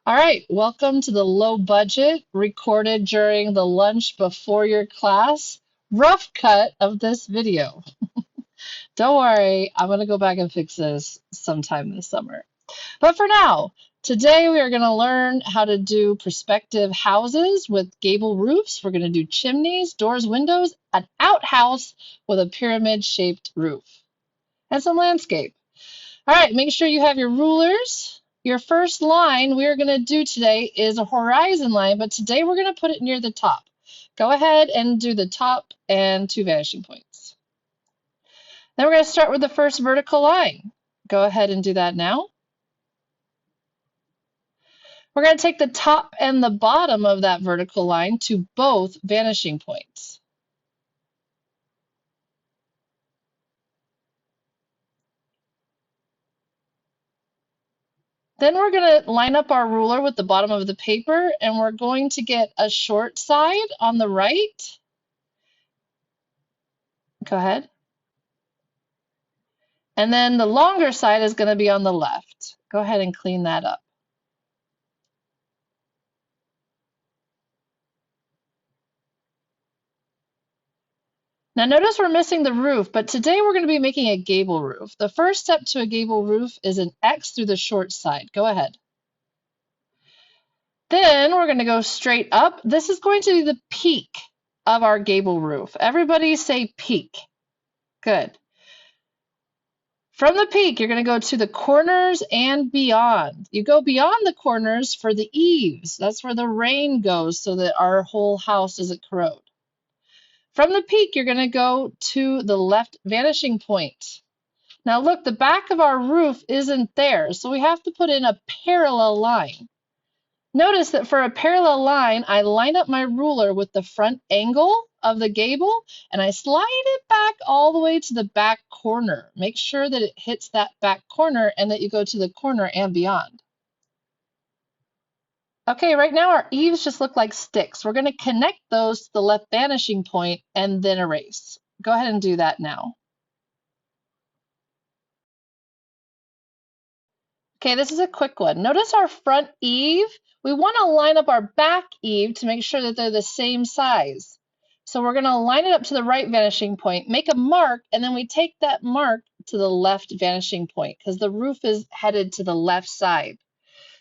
All right, welcome to the low budget recorded during the lunch before your class rough cut of this video. Don't worry, I'm going to go back and fix this sometime this summer. But for now, today we are going to learn how to do perspective houses with gable roofs. We're going to do chimneys, doors, windows, an outhouse with a pyramid-shaped roof, and some landscape. All right, make sure you have your rulers. Your first line we are going to do today is a horizon line, but today we're going to put it near the top. Go ahead and do the top and 2 vanishing points. Then we're going to start with the first vertical line. Go ahead and do that now. We're going to take the top and the bottom of that vertical line to both vanishing points. Then we're going to line up our ruler with the bottom of the paper, and we're going to get a short side on the right. Go ahead. And then the longer side is going to be on the left. Go ahead and clean that up. Now notice we're missing the roof, but today we're going to be making a gable roof. The first step to a gable roof is an X through the short side. Go ahead. Then we're going to go straight up. This is going to be the peak of our gable roof. Everybody say peak. Good. From the peak, you're going to go to the corners and beyond. You go beyond the corners for the eaves. That's where the rain goes so that our whole house doesn't corrode. From the peak, you're going to go to the left vanishing point. Now look, the back of our roof isn't there, so we have to put in a parallel line. Notice that for a parallel line, I line up my ruler with the front angle of the gable, and I slide it back all the way to the back corner. Make sure that it hits that back corner and that you go to the corner and beyond. Okay, right now our eaves just look like sticks. We're going to connect those to the left vanishing point and then erase. Go ahead and do that now. Okay, this is a quick one. Notice our front eave. We want to line up our back eave to make sure that they're the same size. So we're going to line it up to the right vanishing point, make a mark, and then we take that mark to the left vanishing point because the roof is headed to the left side.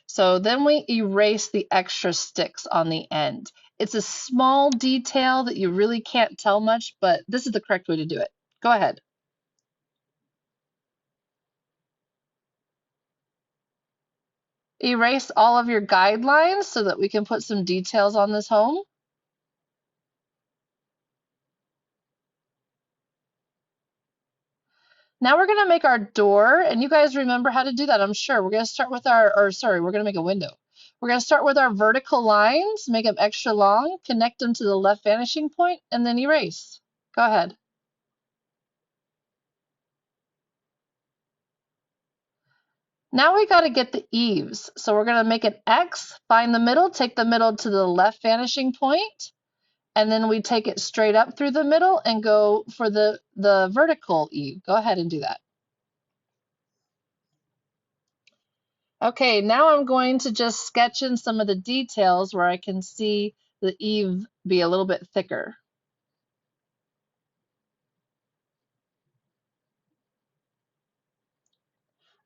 So then we erase the extra sticks on the end. It's a small detail that you really can't tell much, but this is the correct way to do it. Go ahead. Erase all of your guidelines so that we can put some details on this home. Now we're going to make our door, and you guys remember how to do that, I'm sure. We're going to start with we're going to make a window. We're going to start with our vertical lines, make them extra long, connect them to the left vanishing point, and then erase. Go ahead. Now we got to get the eaves. So we're going to make an X, find the middle, take the middle to the left vanishing point, and then we take it straight up through the middle and go for the vertical eave. Go ahead and do that. Okay, now I'm going to just sketch in some of the details where I can see the eave be a little bit thicker.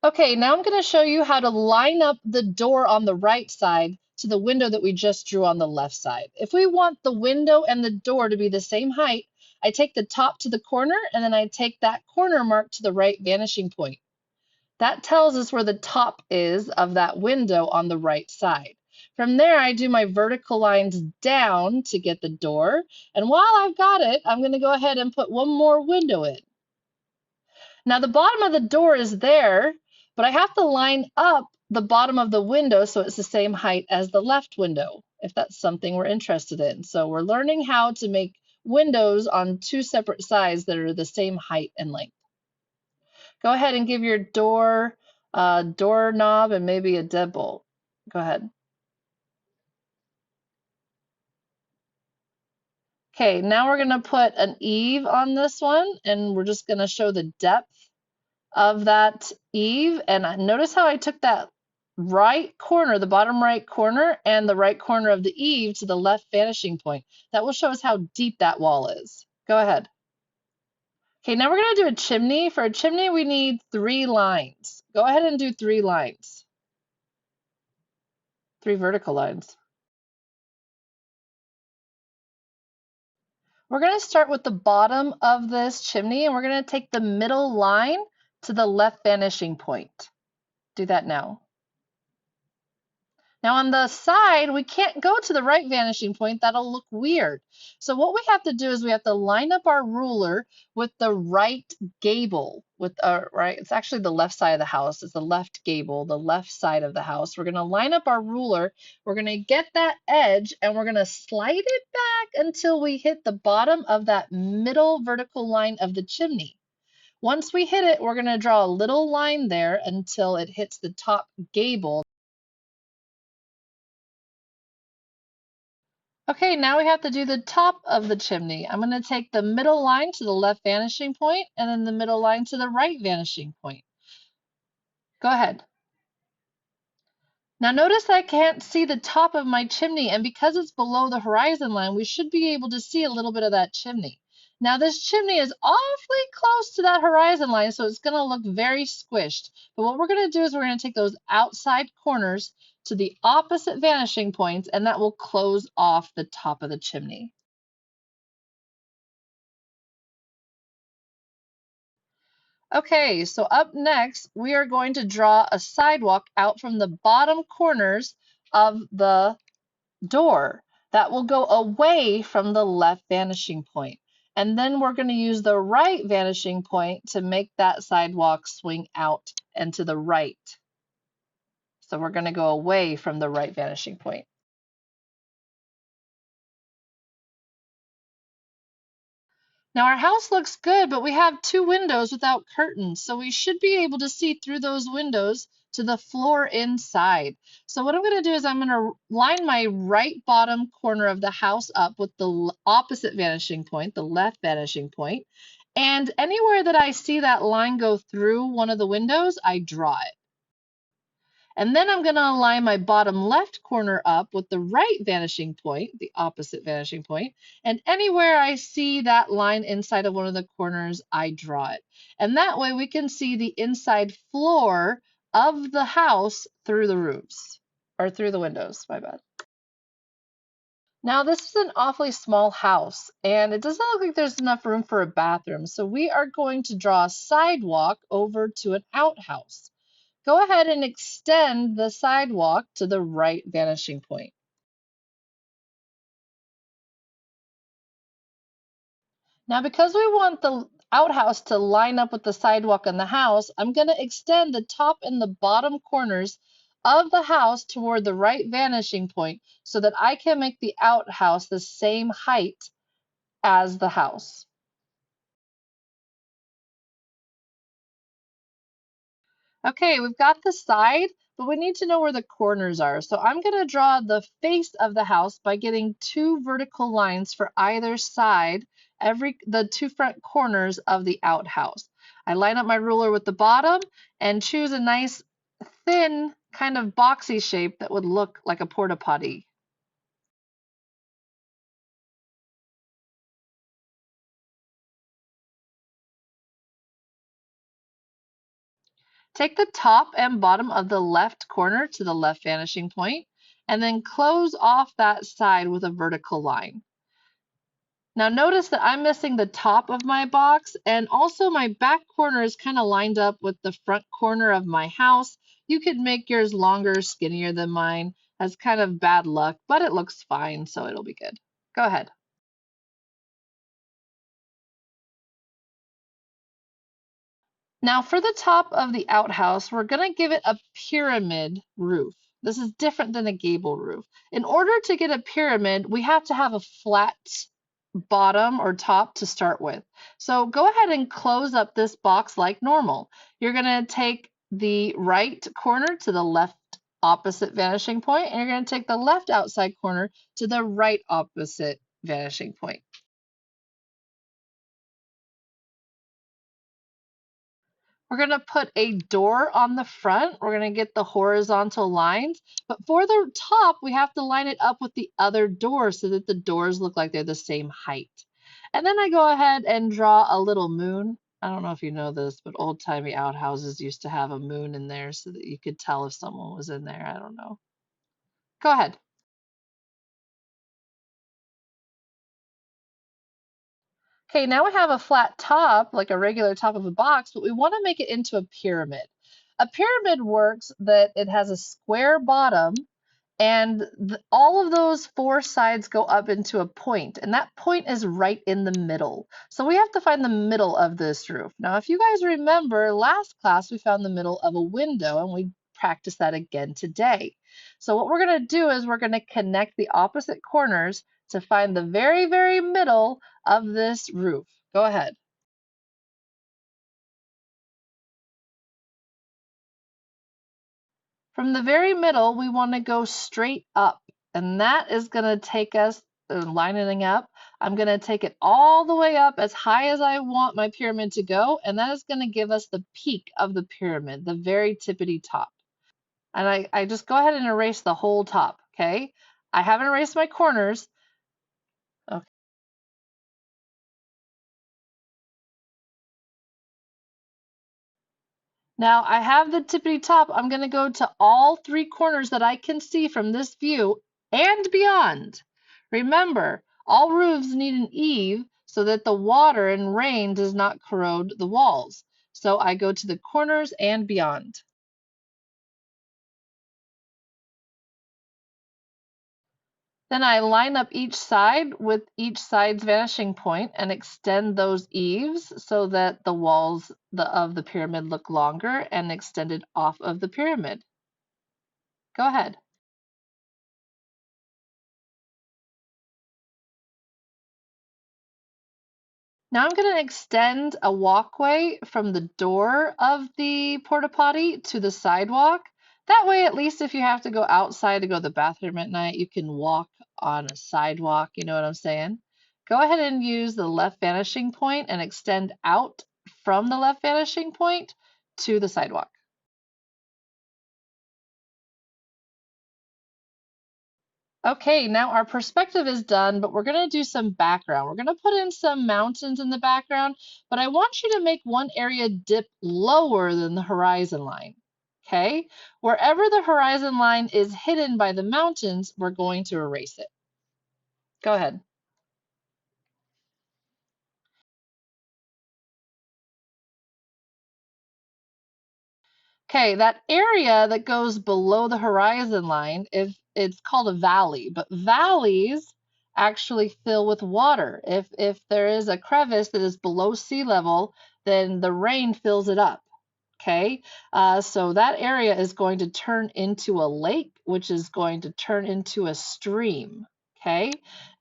Okay, now I'm going to show you how to line up the door on the right side to the window that we just drew on the left side. If we want the window and the door to be the same height, I take the top to the corner and then I take that corner mark to the right vanishing point. That tells us where the top is of that window on the right side. From there, I do my vertical lines down to get the door. And while I've got it, I'm going to go ahead and put one more window in. Now the bottom of the door is there, but I have to line up the bottom of the window so it's the same height as the left window, if that's something we're interested in. So we're learning how to make windows on 2 separate sides that are the same height and length. Go ahead and give your door a doorknob and maybe a deadbolt. Go ahead. Okay, now we're going to put an eave on this one, and we're just going to show the depth of that eave. And notice how I took that right corner, the bottom right corner, and the right corner of the eave to the left vanishing point. That will show us how deep that wall is. Go ahead. Okay, now we're going to do a chimney. For a chimney, we need 3 lines. Go ahead and do 3 lines, 3 vertical lines. We're going to start with the bottom of this chimney, and we're going to take the middle line to the left vanishing point. Do that now. Now on the side, we can't go to the right vanishing point. That'll look weird. So what we have to do is we have to line up our ruler with the right gable. It's actually the left side of the house. It's the left gable, the left side of the house. We're going to line up our ruler. We're going to get that edge, and we're going to slide it back until we hit the bottom of that middle vertical line of the chimney. Once we hit it, we're going to draw a little line there until it hits the top gable. Okay, now we have to do the top of the chimney. I'm going to take the middle line to the left vanishing point and then the middle line to the right vanishing point. Go ahead. Now notice I can't see the top of my chimney, and because it's below the horizon line, we should be able to see a little bit of that chimney. Now this chimney is awfully close to that horizon line, so it's going to look very squished. But what we're going to do is we're going to take those outside corners to the opposite vanishing points, and that will close off the top of the chimney. Okay, so up next, we are going to draw a sidewalk out from the bottom corners of the door that will go away from the left vanishing point. And then we're going to use the right vanishing point to make that sidewalk swing out and to the right. So we're going to go away from the right vanishing point. Now our house looks good, but we have 2 windows without curtains, so we should be able to see through those windows to the floor inside. So what I'm going to do is I'm going to line my right bottom corner of the house up with the opposite vanishing point, the left vanishing point, and anywhere that I see that line go through one of the windows, I draw it. And then I'm going to align my bottom left corner up with the right vanishing point, the opposite vanishing point, and anywhere I see that line inside of one of the corners, I draw it. And that way we can see the inside floor of the house through the roofs, or through the windows, my bad. Now this is an awfully small house, and it doesn't look like there's enough room for a bathroom, so we are going to draw a sidewalk over to an outhouse. Go ahead and extend the sidewalk to the right vanishing point. Now, because we want the outhouse to line up with the sidewalk in the house, I'm going to extend the top and the bottom corners of the house toward the right vanishing point so that I can make the outhouse the same height as the house. Okay, we've got the side, but we need to know where the corners are. So I'm going to draw the face of the house by getting 2 vertical lines for either side, the 2 front corners of the outhouse. I line up my ruler with the bottom and choose a nice thin kind of boxy shape that would look like a porta potty. Take the top and bottom of the left corner to the left vanishing point, and then close off that side with a vertical line. Now notice that I'm missing the top of my box, and also my back corner is kind of lined up with the front corner of my house. You could make yours longer, skinnier than mine. That's kind of bad luck, but it looks fine, so it'll be good. Go ahead. Now for the top of the outhouse, we're going to give it a pyramid roof. This is different than a gable roof. In order to get a pyramid, we have to have a flat bottom or top to start with. So go ahead and close up this box like normal. You're going to take the right corner to the left opposite vanishing point, and you're going to take the left outside corner to the right opposite vanishing point. We're going to put a door on the front. We're going to get the horizontal lines. But for the top, we have to line it up with the other door so that the doors look like they're the same height. And then I go ahead and draw a little moon. I don't know if you know this, but old-timey outhouses used to have a moon in there so that you could tell if someone was in there. I don't know. Go ahead. Okay, now we have a flat top, like a regular top of a box, but we want to make it into a pyramid. A pyramid works that it has a square bottom and all of those four sides go up into a point, and that point is right in the middle. So we have to find the middle of this roof. Now, if you guys remember, last class we found the middle of a window, and we practiced that again today. So what we're going to do is we're going to connect the opposite corners to find the very, very middle of this roof. Go ahead. From the very middle, we want to go straight up, and that is going to take us lining up. I'm going to take it all the way up as high as I want my pyramid to go, and that is going to give us the peak of the pyramid, the very tippity top. And I just go ahead and erase the whole top, okay? I haven't erased my corners. Okay. Now I have the tippity top. I'm going to go to all three corners that I can see from this view and beyond. Remember, all roofs need an eave so that the water and rain does not corrode the walls. So I go to the corners and beyond. Then I line up each side with each side's vanishing point and extend those eaves so that the walls of the pyramid look longer and extended off of the pyramid. Go ahead. Now I'm going to extend a walkway from the door of the porta potty to the sidewalk. That way, at least if you have to go outside to go to the bathroom at night, you can walk on a sidewalk. You know what I'm saying? Go ahead and use the left vanishing point and extend out from the left vanishing point to the sidewalk. Okay, now our perspective is done, but we're going to do some background. We're going to put in some mountains in the background, but I want you to make one area dip lower than the horizon line. Okay, wherever the horizon line is hidden by the mountains, we're going to erase it. Go ahead. Okay, that area that goes below the horizon line, if it's called a valley, but valleys actually fill with water. If there is a crevice that is below sea level, then the rain fills it up. Okay, so that area is going to turn into a lake, which is going to turn into a stream. Okay,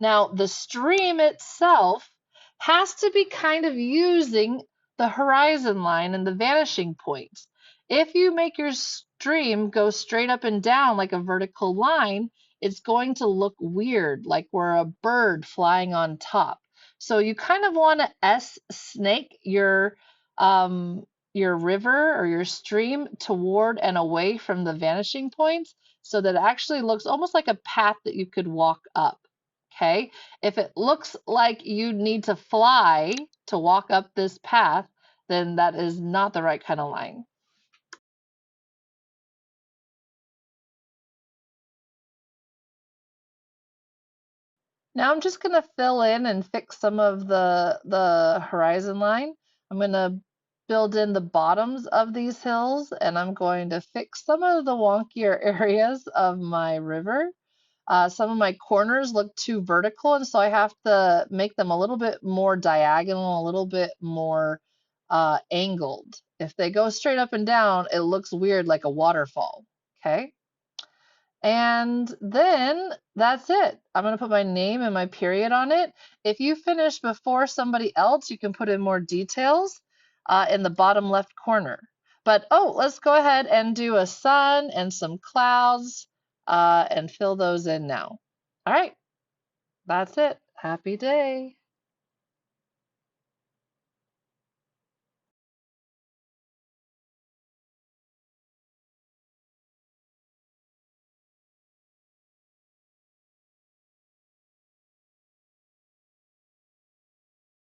now the stream itself has to be kind of using the horizon line and the vanishing points. If you make your stream go straight up and down like a vertical line, it's going to look weird, like we're a bird flying on top. So you kind of want to S-snake your river or your stream toward and away from the vanishing points so that it actually looks almost like a path that you could walk up. Okay, if it looks like you need to fly to walk up this path, then that is not the right kind of line. Now I'm just going to fill in and fix some of the horizon line. I'm going to build in the bottoms of these hills, and I'm going to fix some of the wonkier areas of my river. Some of my corners look too vertical, and so I have to make them a little bit more diagonal, a little bit more angled. If they go straight up and down, it looks weird like a waterfall. Okay? And then that's it. I'm going to put my name and my period on it. If you finish before somebody else, you can put in more details in the bottom left corner. But oh, let's go ahead and do a sun and some clouds and fill those in now. All right, that's it. Happy day.